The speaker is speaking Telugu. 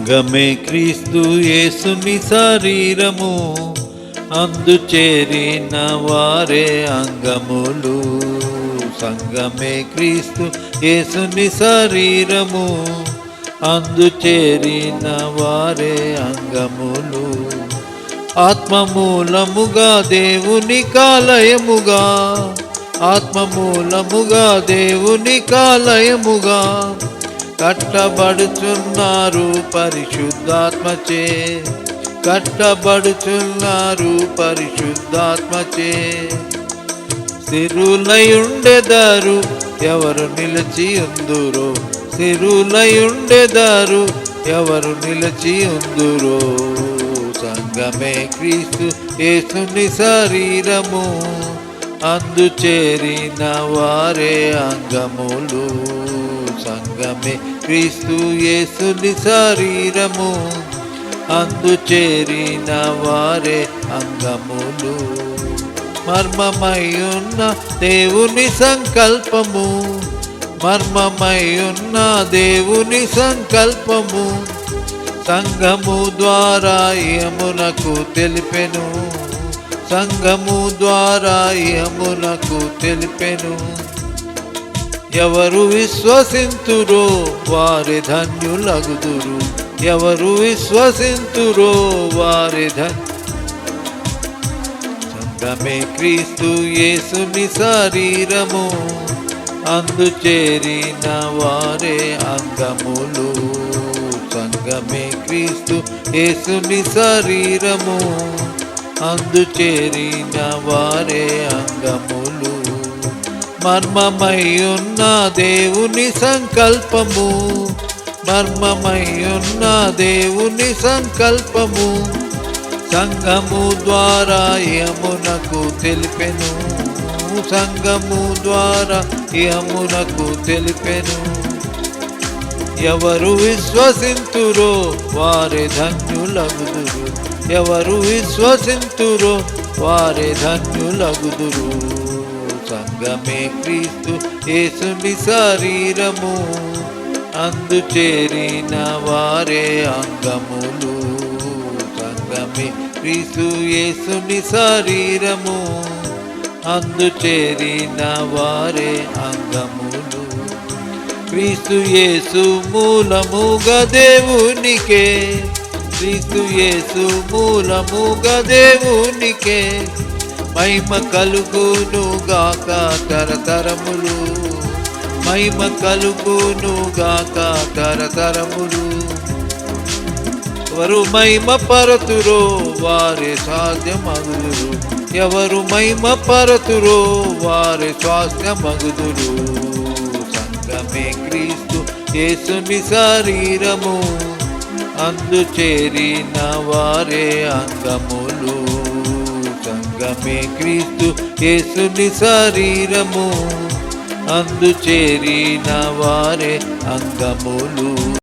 సంగమే క్రీస్తు యేసుని శరీరము, అందు చేరిన వారే అంగములు. సంగమే క్రీస్తు యేసుని శరీరము, అందు చేరిన వారే అంగములు. ఆత్మమూలముగా దేవుని కాలయముగా, ఆత్మమూలముగా దేవుని కాలయముగా కట్టబడుచున్నారు పరిశుద్ధాత్మచే, కట్టబడుచున్నారు పరిశుద్ధాత్మచే. సిరులయుండెదరు ఎవరు నిలిచి ఉందురో, సిరులయుండెదరు ఎవరు నిలిచి ఉందురో. సంగమే క్రీస్తు యేసుని శరీరము, అందు చేరిన వారే అంగములు. సంగమే క్రీస్తు యేసుని శరీరము, అందు చేరిన వారే అంగములు. మర్మమయ్యున్న దేవుని సంకల్పము, మర్మమయ్యున్న దేవుని సంకల్పము సంఘము ద్వారా యమునకు తెలిపెను, సంఘము ద్వారా యమునకు తెలిపెను. ఎవరు విశ్వసింతురో వారి ధన్యులగుదురు, ఎవరు విశ్వసింతురో వారి సంగమే క్రీస్తు యేసుని శరీరము, అందు చేరిన వారే అంగములు. సంగమే క్రీస్తు యేసుని శరీరము, అందు చేరిన వారే అంగములు. మర్మమయ్యున్న దేవుని సంకల్పము, మర్మమయ్యున్న దేవుని సంకల్పము సంఘము ద్వారా యమునకు తెలిపెను, సంఘము ద్వారా యమునకు తెలిపెను. ఎవరు విశ్వసింతురో వారి ధన్యులగుదురు, ఎవరు విశ్వసింతురో వారి ధన్యులగుదురు. సంగమే క్రీస్తు యేసుని శరీరము, అందు చేరిన వారే అంగములు. సంగమే క్రీస్తు యేసుని శరీరము, అందు చేరిన వారే అంగములు. క్రీస్తు యేసు మూలముగా దేవునికే, క్రీస్తు యేసు మూలముగా దేవునికే మహిమ కలుగును గాక తరతరములు, మహిమ కలుగును గాక తరతరములు. ఎవరు మహిమ పరతురో వారి సాధ్యమగుదురు, ఎవరు మహిమ పరతురో వారి స్వాస్థ్యమగుదురు. సంగమే క్రీస్తు యేసుని శరీరము, అందు చేరిన వారే అంగములు. సంగమే క్రీస్తు యేసుని శరీరము, అందు చేరిన వారే అంగములు.